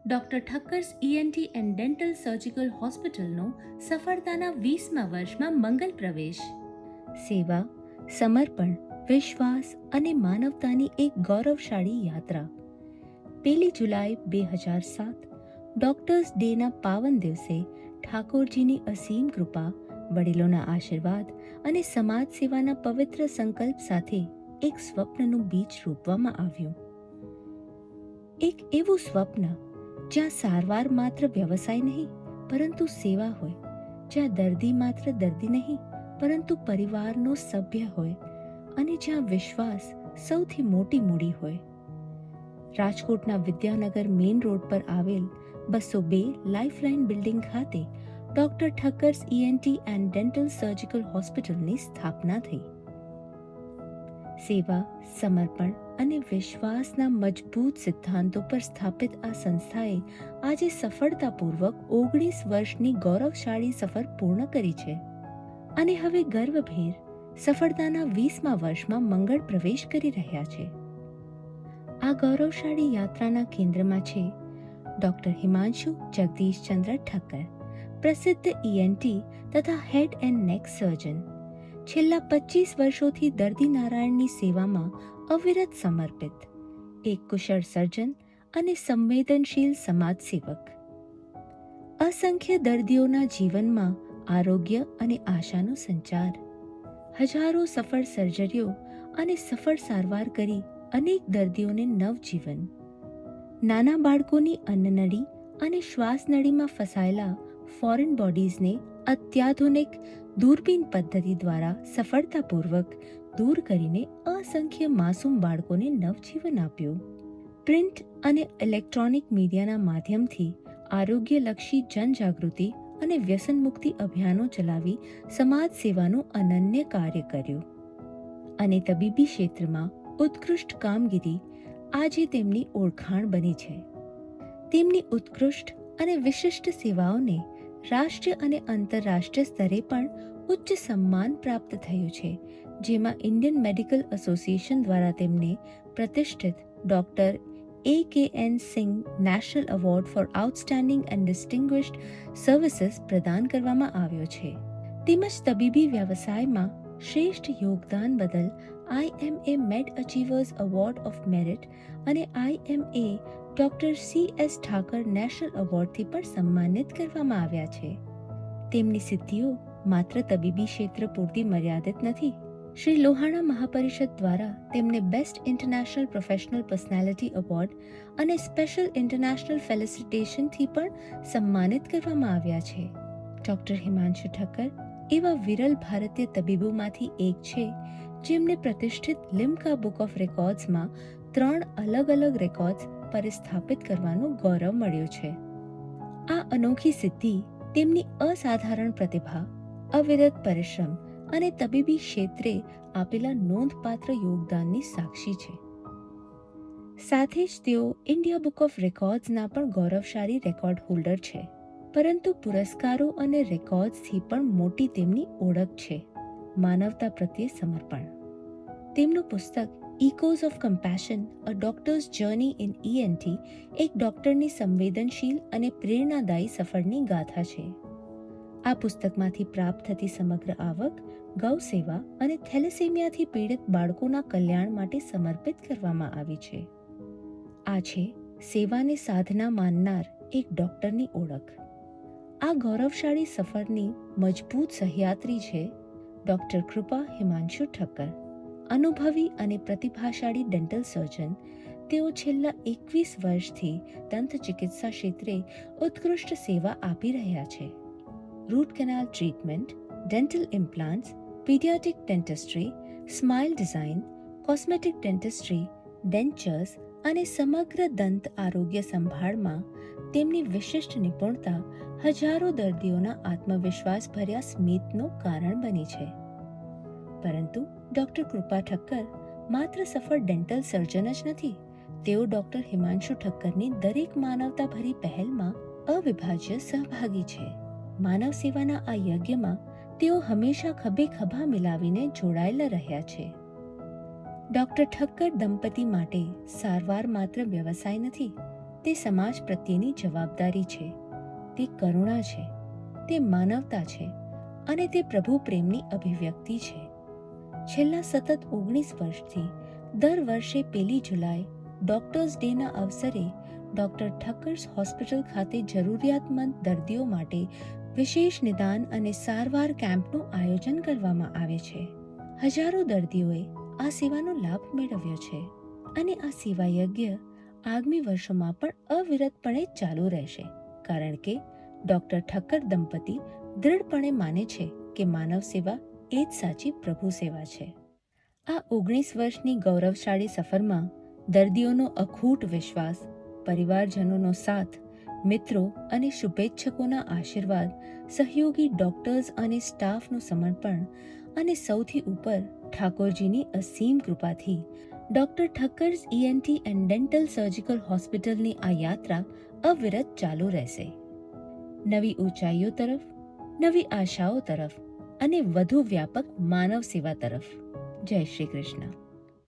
Doctor Thakkar's ENT and dental surgical હોસ્પિટલનો સફળતાના 20મા વર્ષમાં મંગલ પ્રવેશ. સેવા, સમર્પણ, વિશ્વાસ અને માનવતાની એક ગૌરવશાળી યાત્રા. 1 જુલાઈ 2007 ડોક્ટર્સ ડેના પાવન દિવસે ઠાકોરજીની અસીમ કૃપા, વડીલોના આશીર્વાદ અને સમાજ સેવાના પવિત્ર સંકલ્પ સાથે એક સ્વપ્નનું બીજ રોપવામાં આવ્યું. એક એવું સ્વપ્ન જ્યાં સારવાર માત્ર વ્યવસાય નહીં પરંતુ સેવા હોય, જ્યાં દર્દી માત્ર દર્દી નહીં પરંતુ પરિવારનો સભ્ય હોય અને જ્યાં વિશ્વાસ સૌથી મોટી મૂડી હોય. રાજકોટના વિદ્યાનગર મેઇન રોડ પર આવેલ 202 લાઇફલાઇન બિલ્ડિંગ ખાતે doctor Thakkar's ENT and dental surgical હોસ્પિટલની સ્થાપના થઈ. સેવા, સમર્પણ અને વિશ્વાસના મજબૂત સિદ્ધાંતો પર સ્થાપિત આ સંસ્થાએ આજે સફળતાપૂર્વક 19 વર્ષની ગૌરવશાળી સફર પૂર્ણ કરી છે અને હવે ગર્વભેર સફળતાના 20મા વર્ષમાં મંગળ પ્રવેશ કરી રહ્યા છે. આ ગૌરવશાળી યાત્રાના કેન્દ્રમાં છે ડોક્ટર હિમાંશુ જગદીશચંદ્ર ઠક્કર, પ્રસિદ્ધ ઈએનટી તથા હેડ એન્ડ નેક સર્જન, છેલ્લા 25 વર્ષોથી દર્દી નારાયણની સેવામાં અવિરત સમર્પિત, એક કુશળ સર્જન અને સંવેદનશીલ સમાજસેવક. અસંખ્ય દર્દીઓના જીવનમાં આરોગ્ય અને આશાનો સંચાર, હજારો સફળ સર્જરીઓ અને સફળ સારવાર કરી અનેક દર્દીઓને નવજીવન. નાના બાળકોની અન્નનળી અને શ્વાસનળીમાં ફસાયેલા ફોરેન બોડીઝને અત્યાધુનિક દૂરબીન પદ્ધતિ દ્વારા સફળતાપૂર્વક દૂર કરીને અસંખ્ય માસૂમ બાળકોને નવજીવન આપ્યું. પ્રિન્ટ અને ઇલેક્ટ્રોનિક મીડિયાના માધ્યમથી આરોગ્યલક્ષી જનજાગૃતિ અને વ્યસન મુક્તિ અભિયાનો ચલાવી સમાજ સેવાનું અનન્ય કાર્ય કર્યું અને તબીબી ક્ષેત્રમાં ઉત્કૃષ્ટ કામગીરી આજે તેમની ઓળખાણ બની છે. તેમની ઉત્કૃષ્ટ અને વિશિષ્ટ સેવાઓને રાષ્ટ્રીય અને આંતરરાષ્ટ્રીય સ્તરે પણ ઉચ્ચ સન્માન પ્રાપ્ત થયું છે, જેમાં ઇન્ડિયન મેડિકલ એસોસિએશન દ્વારા તેમને પ્રતિષ્ઠિત doctor AKN Singh national award for outstanding and distinguished services પ્રદાન કરવામાં આવ્યો છે. તેમજ તબીબી વ્યવસાયમાં શ્રેષ્ઠ યોગદાન બદલ IMA made achievers award of merit અને IMA doctor CS Thakar national એવોર્ડથી પણ સન્માનિત કરવામાં આવ્યા છે. તેમની સિદ્ધિઓ માત્ર તબીબી ક્ષેત્ર પૂરતી મર્યાદિત નથી. શ્રી લોહાણા મહાપરિષદ દ્વારા તેમને best international professional personality award અને સ્પેશિયલ ઇન્ટરનેશનલ ફેલિસિટેશનથી પણ સન્માનિત કરવામાં આવ્યા છે. ડોક્ટર હિમાંશુ ઠક્કર એવા વિરલ ભારતીય તબીબોમાંથી એક છે જેમને પ્રતિષ્ઠિત લિમ્કા બુક ઓફ રેકોર્ડ્સમાં 3 અલગ અલગ રેકોર્ડ્સ પરિસ્થાપિત કરવાનું ગૌરવ મળ્યું છે. આ અનોખી સિદ્ધિ તેમની અસાધારણ પ્રતિભા, અવિરત પરિશ્રમ અને તબીબી ક્ષેત્રે આપેલા નોંધપાત્ર યોગદાનની સાક્ષી છે. સાથે જ તેઓ ઇન્ડિયા બુક ઓફ રેકોર્ડ્સના પણ ગૌરવશાળી રેકોર્ડ હોલ્ડર છે. પરંતુ પુરસ્કારો અને રેકોર્ડ્સથી પણ મોટી તેમની ઓળખ છે માનવતા પ્રત્યે સમર્પણ. તેમનું પુસ્તક echoes of compassion, a doctor's journey in ENT એક ડોક્ટરની સંવેદનશીલ અને પ્રેરણાદાયી સફળની ગાથા છે. આ પુસ્તકમાંથી પ્રાપ્ત થતી સમગ્ર આવક ગૌ સેવા અને થેલેસેમિયાથી પીડિત બાળકોના કલ્યાણ માટે સમર્પિત કરવામાં આવી છે. આ છે સેવાને સાધના માનનાર એક ડોક્ટરની ઓળખ. આ ગૌરવશાળી સફરની મજબૂત સહયાત્રી છે ડોક્ટર કૃપા હિમાંશુ ઠક્કર, અનુભવી અને પ્રતિભાશાળી ડેન્ટલ સર્જન. તેઓ છેલ્લા 21 વર્ષથી દંત ચિકિત્સા ક્ષેત્રે ઉત્કૃષ્ટ સેવા આપી રહ્યા છે. Root canal treatment, dental implants, paediatric dentistry, smile design, cosmetic dentistry, dentures અને સમગ્ર દંત આરોગ્ય સંભાળમાં તેમની વિશિષ્ટ નિપુણતા હજારો દર્દીઓના આત્મવિશ્વાસભર્યા સ્મિતનું કારણ બની છે. પરંતુ ડોક્ટર કૃપા ઠક્કર માત્ર સફળ ડેન્ટલ સર્જન જ નથી, તેઓ ડોક્ટર હિમાંશુ ઠક્કરની દરેક માનવતાભરી પહેલમાં અવિભાજ્ય સહભાગી છે. માનવ સેવાના આ યજ્ઞમાં તેઓ હંમેશા ખભે ખભા મિલાવીને જોડાયેલા રહ્યા છે. ડોક્ટર ઠક્કર દંપતી માટે સારવાર માત્ર વ્યવસાય નથી, તે સમાજ પ્રત્યેની જવાબદારી છે, તે કરુણા છે, તે માનવતા છે અને તે પ્રભુ પ્રેમની અભિવ્યક્તિ છે. છેલ્લા સતત 19 વર્ષથી દર વર્ષે 1 જુલાઈ ડોક્ટર્સ ડેના અવસરે ડોક્ટર ઠક્કર્સ હોસ્પિટલ ખાતે જરૂરિયાતમંદ દર્દીઓ માટે વિશેષ નિદાન અને સારવાર કેમ્પનું આયોજન કરવામાં આવે છે. હજારો દર્દીઓએ આ સેવાનો લાભ મેળવ્યો છે અને આ સેવા યજ્ઞ આગામી વર્ષોમાં પણ અવિરતપણે ચાલુ રહેશે, કારણ કે ડોક્ટર ઠક્કર દંપતી દૃઢપણે માને છે કે માનવ સેવા એ જ સાચી પ્રભુ સેવા છે. આ 19 વર્ષની ગૌરવશાળી સફરમાં દર્દીઓનો અખૂટ વિશ્વાસ, પરિવારજનોનો સાથ, મિત્રો અને શુભેચ્છકોના આશીર્વાદ, સહયોગી ડોક્ટર્સ અને સ્ટાફનું સમર્પણ અને સૌથી ઉપર ઠાકોરજીની અસીમ કૃપાથી doctor Thakkar's ENT and dental surgical હોસ્પિટલની આ યાત્રા અવિરત ચાલુ રહેશે, નવી ઊંચાઈઓ તરફ, નવી આશાઓ તરફ અને વધુ વ્યાપક માનવ સેવા તરફ. જય શ્રી કૃષ્ણ.